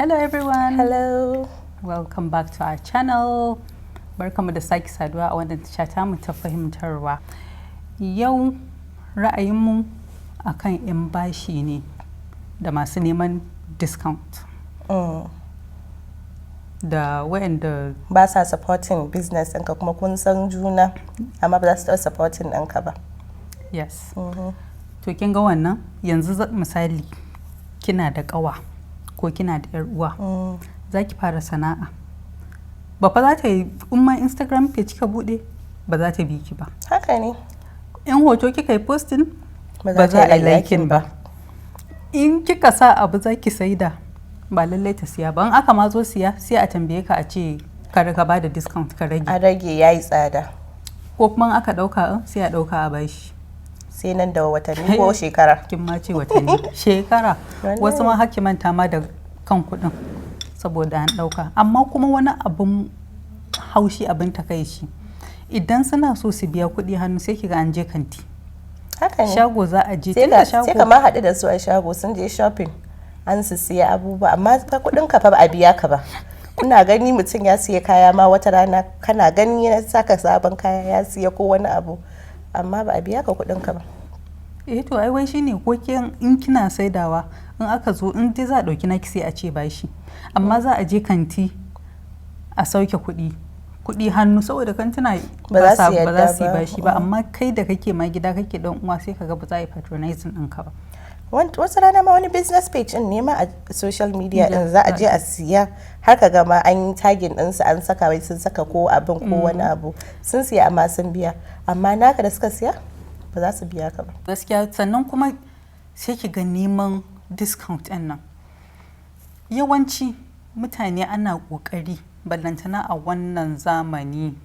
Hello everyone. Hello. Welcome back to our channel. Barkamu da sake saduwa a wannan tasha tamu ta fahimtarwa. Yau ra'ayinmu akan 'yan bashi ne da masu neman discount. Da wayanda ba sa supporting business ɗinka kuma kun san juna amma ba za su taɓa supporting ɗinka ba. Yes. To kin ga wannan yanzu misali kina da ƙawa ko kina da 'yar uwa za ki fara sana'a. Ba fa za ta yi umma Instagram page kika bude ba za ta bi ki ba. Haka ne. In hoto kika yi posting ba za a yi liking ba. In kika sa abu za ki saida ba lallai ta siya ba. In aka ma zo siya sai a tambaye ka a ce ka ba da discount ka rage. A rage yayi tsada. Ko kuma aka dauka sai a dauka a bashi. Sai nan da watanni ko shekara. Kin ma ce watanni. Shekara. Wasu ma hakki manta ma da kan kuɗin saboda an dauka. Amma kuma wani abun haushi abin takaici. Idan suna so su biya kuɗi hannu sai kiga an je kanti. Haka ne. Shago za a je. Sai ka ma haɗu da su a shago sun je shopping. An su siya abubuwa amma fa kuɗin ka fa ba a biya ka ba. Kuna gani mutum ya siya kaya ma wata rana kana gani ya saka sabon kaya ya siya ko wani abu amma ba a biya ka kuɗin ka ba. To ai wai shine ko in kina saidawa in aka zo in dai za a dauki naki sai a ce bashi amma za a je kanti a sauke kuɗi hannu saboda kantuna ba za su yi bashi ba amma kai da kake ma gida kake dan uwa sai kaga ba za a yi patronizing ɗinka ba. Wasu rana ma wani business page din ne ma a social media din za a je a siya har ka ga ma an yi tagging ɗinsu an saka wai sun saka ko abin ko wani abu sun siya amma sun biya amma naka da suka siya ba za su biya ka ba. Gaskiya sannan kuma sai ki ga neman discount ɗin nan yawanci mutane ana ƙoƙari ballantana a wannan zamani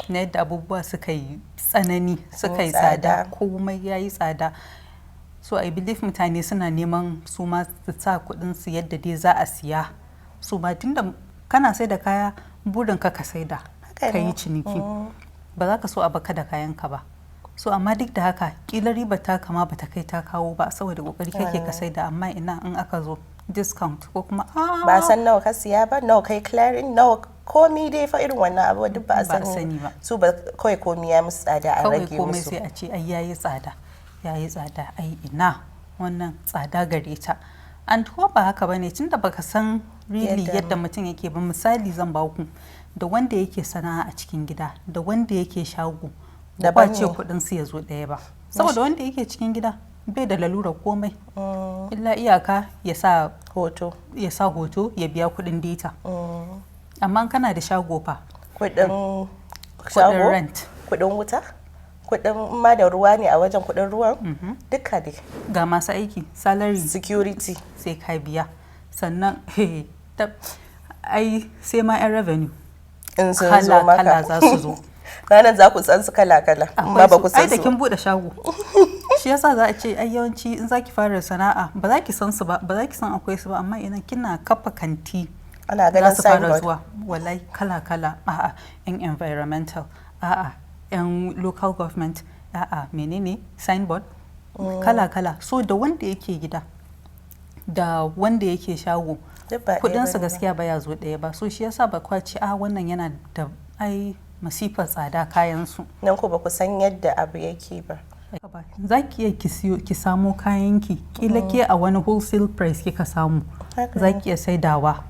na yadda abubuwa suka yi tsanani suka yi tsada komai ya yi tsada. So I believe mutane suna neman su ma su sa kudin su yadda dai za a siya su ma tunda kana sai da kaya burin ka saida ka yi ciniki ba za ka so a baka da kayan ka ba. So amma duk da haka kila riba ta kama bata kai ta kawo ba saboda kokari kake ka saida amma ina in aka zo discount ko kuma ba san nawa ka siya ba nawa kai clearing nawa komi dai fa irin wannan abu duk ba a sani ba su ba kawai komi ya musu tsada a rage musu kawai komai sai a ce ai yayi tsada ai ina wannan tsada gare ta an ko ba haka bane tunda baka san really yadda mutum yake ba. Misali zan ba ku da wanda yake sana'a a cikin gida da wanda yake shago da ba ce kudin su ya zo daya ba saboda wanda yake cikin gida bai da lalura komai illa iyaka ya sa hoto ya biya kudin data amma kana da shago fa kudin rent kudin wuta kudin ma da ruwa ne a wajen kudin ruwan duka ne ga masu aiki salary security sai ka biya sannan ai sai ma yan revenue in sun zo maka kala za su zo ranar za ku san su kala-kala amma ba ku san su ai da kin bude shago shi yasa za a ce ai yawanci in zaki fara sana'a ba za ki san su ba ba za ki san akwai su ba amma idan kina kafa kanti ana ganin signboard wallahi kala-kala a'a in environmental a'a yan local government a'a menene signboard kala-kala so da wanda yake gida da wanda yake shago kudinsa gaskiya ba ya zo daya ba so shi yasa ba kwaci wannan yana da ai masifar tsada kayansu nan ko ba ku san yadda abu yake ba za ki iya ki samo kayanki kila ke a wani wholesale price kika samu za ki iya saidawa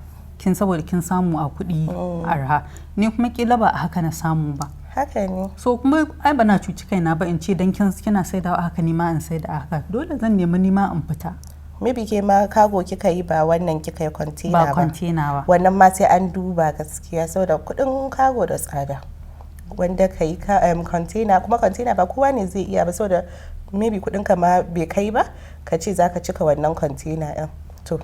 saboda kin samu a kuɗi arha ni kuma kila ba a haka na samu ba. Haka ne. So kuma ai bana cuci kaina ba in ce dan kina saidawa haka ni ma in saida haka dole zan nemi ni ma in fita. Maybe ke ma cargo kika yi ba wannan kika yi container ba. Ba container ba. Wannan ma sai an duba gaskiya saboda kuɗin cargo da tsada. Wanda ka yi container kuma container ba kowa ne zai iya ba saboda maybe kuɗin ka ma bai kai ba ka ce zaka cika wannan container ɗin to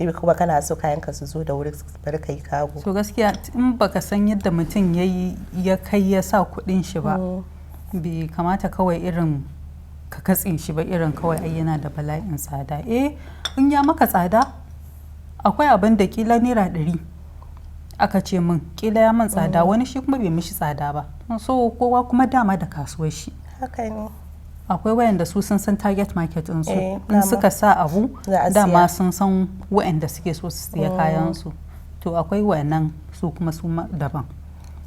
maybe kuma kana so kayan ka su zo da wuri bari ka yi cargo. So gaskiya in baka san yadda mutum ya kai ya sa kuɗin shi ba bai kamata kawai irin ka katse shi ba irin kawai ai yana da bala'in tsada in ya maka tsada akwai abin da kila naira 100 aka ce min kila ya man tsada wani shi kuma bai mishi tsada ba so kowa kuma dama da kasuwar shi haka ne akwai wayanda su sun san target market din su in dama. suka sa abu Za a dama siya. sun san wayanda suke so su siya kayan su to akwai wayannan su kuma su daban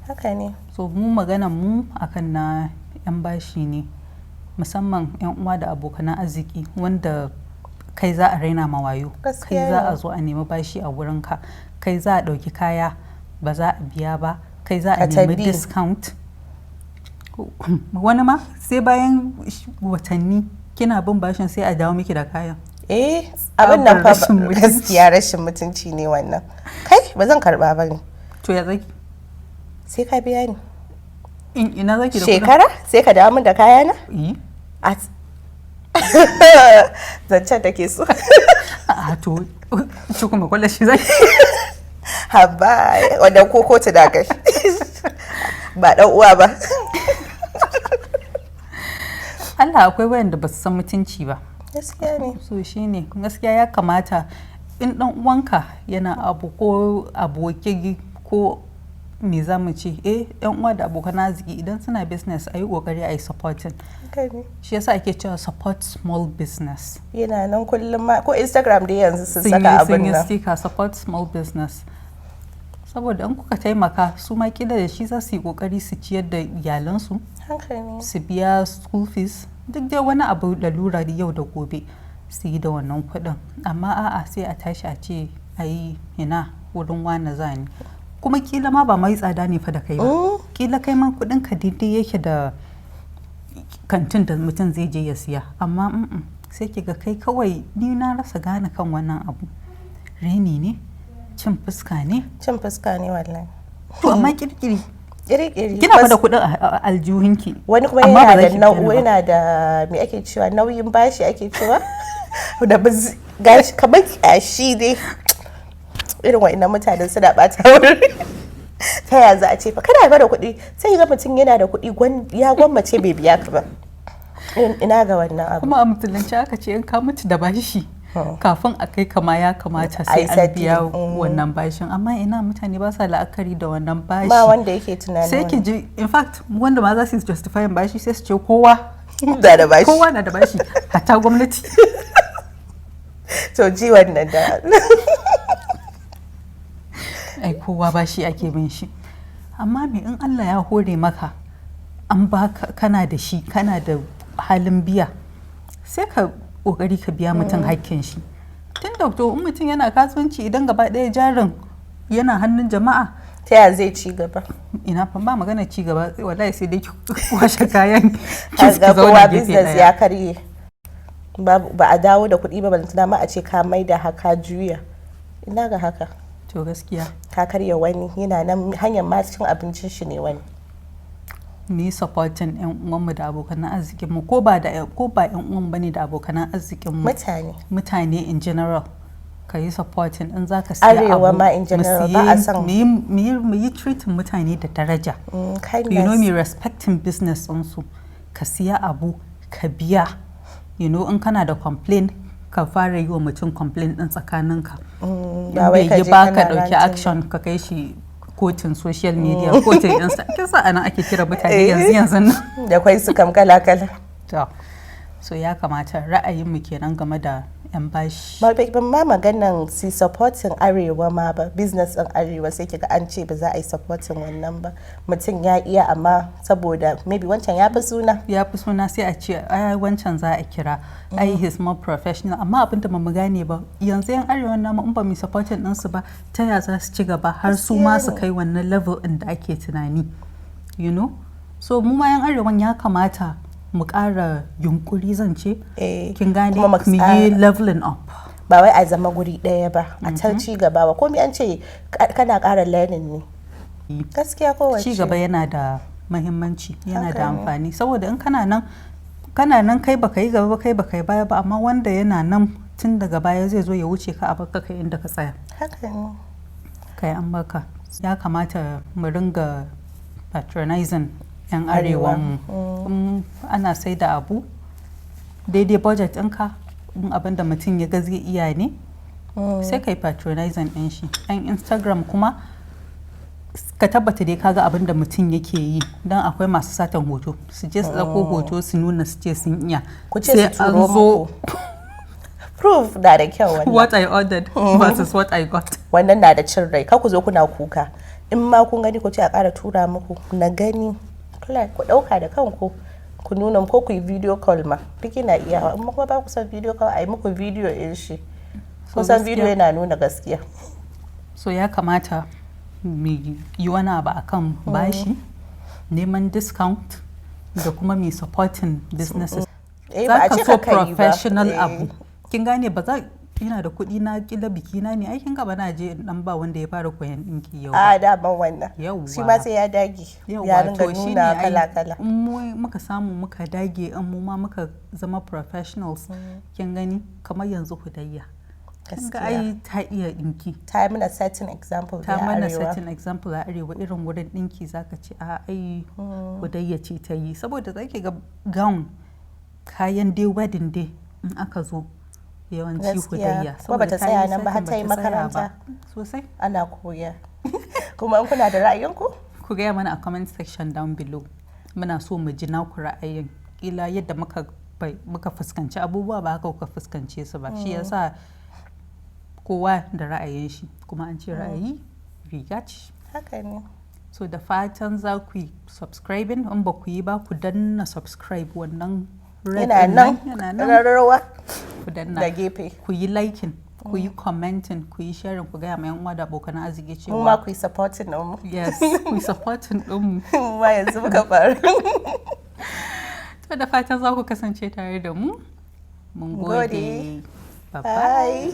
haka ne. so mu maganan mu akan na yan bashi ne musamman yan uwa da abokan arziki wanda kai za a raina ma wayo kai Gaskiya za ne. a zo a nemi bashi a wurinka kai za a ɗauki kaya ba za a biya ba kai za a A nemi tabi. discount wani ma sai bayan watanni kina bin bashin sai a dawo miki da kayan abin nan fa rashin mutunci. gaskiya rashin mutunci ne wannan. Kai ba zan karba ba ne. to ya zaki Sai ka biya ni. ina zaki da kuɗin? Shekara sai ka dawo min da kayana? Yi. Zancen da ke so. a to shi kuma kwallo shi zaki Haba wannan ko kotu da kai. Ba dan uwa ba. Allah akwai wayanda ba su san mutunci ba Gaskiya ne. so shine gaskiya ya kamata in dan uwanka yana abu ko aboki ko me za mu ce yan uwa da abokan arziki idan suna business a yi kokari a yi supporting Haka ne. shi yasa ake cewa support small business Yana nan kullum ma ko Instagram dai yanzu sun sun saka yi abin nan. sticker support small business saboda in kuka taimaka su ma kila da shi za su yi kokari su ciyar da iyalansu Haka ne. su biya school fees duk dai wani abu da lura da yau da gobe su yi da wannan kuɗin amma a'a sai a tashi a ce a yi ina wurin wani zani kuma kila ma ba mai tsada ne fa da kai ba kila kai ma kuɗin ka daidai yake da kantin da mutum zai je ya siya amma sai ki ga kai kawai ni na rasa gane kan wannan abu reni ne cin fuska ne Cin fuska ne wallahi. to amma kirkiri Iri-iri. kina fa da kuɗin a aljuhinki Wani kuma amma ba yana za da ki biya ba. yana da me ake cewa nauyin bashi ake cewa da gashi kamar kyashi dai irin wa'annan mutanen suna bata wurin ta yaya za a ce fa kana ba da kuɗi sai ga mutum yana da kuɗi ya gwammace bai biya ka ba ina ga wannan abu kuma a musulunci aka ce in ka mutu da bashi kafin a kai kama ya kamata sai Ai, an biya settling. wannan bashin amma ina mutane ba sa la'akari da wannan bashi ba wanda yake tunanin sai ki wannan. ji in fact wanda ma za su justify bashi sai su ce kowa da da bashi kowa na da bashi hatta gwamnati to ji wannan da ai kowa bashi ake bin shi amma me in Allah ya hore maka an baka kana da shi kana da halin biya sai ka kokari ka biya mutum hakkin shi tun da to in mutum yana kasuwanci idan gaba ɗaya jarin yana hannun jama'a ta yaya zai ci gaba ina fa ba magana ci gaba wallahi sai dai ki kwashe kayan ki kaga kowa zauna gefe business ya ɗaya karye ba a dawo da kuɗi ba balantana ma a ce ka mai da haka juya ina ga haka to gaskiya ka karya wani yana nan hanyar ma cin abincin shi ne wani mu yi supporting yan uwanmu da abokan arzikin mu ko ba yan uwan bane da abokan arzikin mu mutane in general ka yi supporting in za ka siya arewa abu ma in general ba a san mu yi treating mutane da daraja you know me respecting business ɗinsu ka siya abu ka biya you know in kana da complain ka fara yi wa mutum complain din tsakaninka ba wai ka je ba ka kana dauki ranting. action ka kai shi kotun social media kotun insta kin sa anan ake kira mutane yanzu nan da kwai su kam kala kala to so ya kamata ra'ayin mu kenan game da yan bashi ban ma maganan si supporting arewa ma ba business din arewa sai kiga an ce ba za a yi supporting wannan ba mutum ya iya amma saboda maybe wancan ya fi suna sai a ce ai wancan za a kira ai he's more professional amma abin da mu gane ba yanzu yan arewa na in ba mu supporting din su ba ta ya za su ci gaba har su ma su kai wannan level din da ake tunani you know so mu ma yan arewan ya kamata mu ƙara yunkuri zan ce kin gane mu yi leveling up ba wai a zama guri ɗaya ba a ta ci gaba ba komai an ce kana ƙara learning ne gaskiya kowace ci gaba yana da mahimmanci yana da amfani saboda in kana nan kai baka yi gaba ba kai baka yi baya ba amma wanda yana nan tun daga baya zai zo ya wuce ka a baka kai inda ka tsaya haka ne kai an baka ya kamata mu ringa patronizing yan arewa ana sai da abu daidai budget ɗinka in abin da mutum ya ga zai iya ne sai kai patronizing ɗin shi yan instagram kuma ka tabbata dai kaga abin da mutum yake yi, don akwai masu satan hoto su je su ɗauko hoto su nuna su ce sun iya, ku ce su turo muku proof na da kyau wannan. What I ordered versus what I got. Wannan na da cin rai, ka ku zo kuna kuka, in ma kun gani ku ce a ƙara tura muku na gani, ku ɗauka da kanku ku nuna ko ku yi video call ma duk yana iya, amma kuma ba ku san video call a yi muku video in shi, kusan video yana nuna gaskiya. So ya kamata mu yi wani abu akan bashi, neman discount da kuma mai supporting businesses. Za ka so professional abu, kin gane, ba za ina da kuɗi na kila biki na ne, aikin gaba na je dan ba wanda ya fara koyan ɗinki yau. A da ban wannan. Shi ma sai ya dage. Ya ringa nuna kala-kala. Mu muka samu muka dage, in mu ma muka zama professionals. Kin gani kamar yanzu Hudayya. Ga ai ta iya ɗinki. Ta yi mana setting example ta mana setting example a arewa, irin wurin ɗinki zaka ce a ai Hudayya ce ta yi, saboda zaki ga gown kayan dai wedding day in aka zo yawanci Hudayya, kuma bata tsaya nan ba har ta yi makaranta sosai ana koya. Kuma in kuna da ra'ayinku ku gaya mana a comment section down below, muna so mu ji naku ra'ayin, kila yadda muka fuskanci abubuwa ba haka kuka fuskance su ba, shi yasa kowa da ra'ayin shi, kuma an ce ra'ayi riga ce. Haka ne. So da fatan za ku yi subscribing, in ba ku yi ba ku danna subscribe, wannan yana nan rarrawa ku danna da gefe, ku yi liking, ku yi commenting, ku yi sharing, ku gaya ma yan uwa da abokan arziki cewa mu ma ku yi supporting din mu. Yes, ku yi supporting din mu. Ma yanzu muka fara. To da fatan za ku kasance tare da mu. Mun gode. Bye.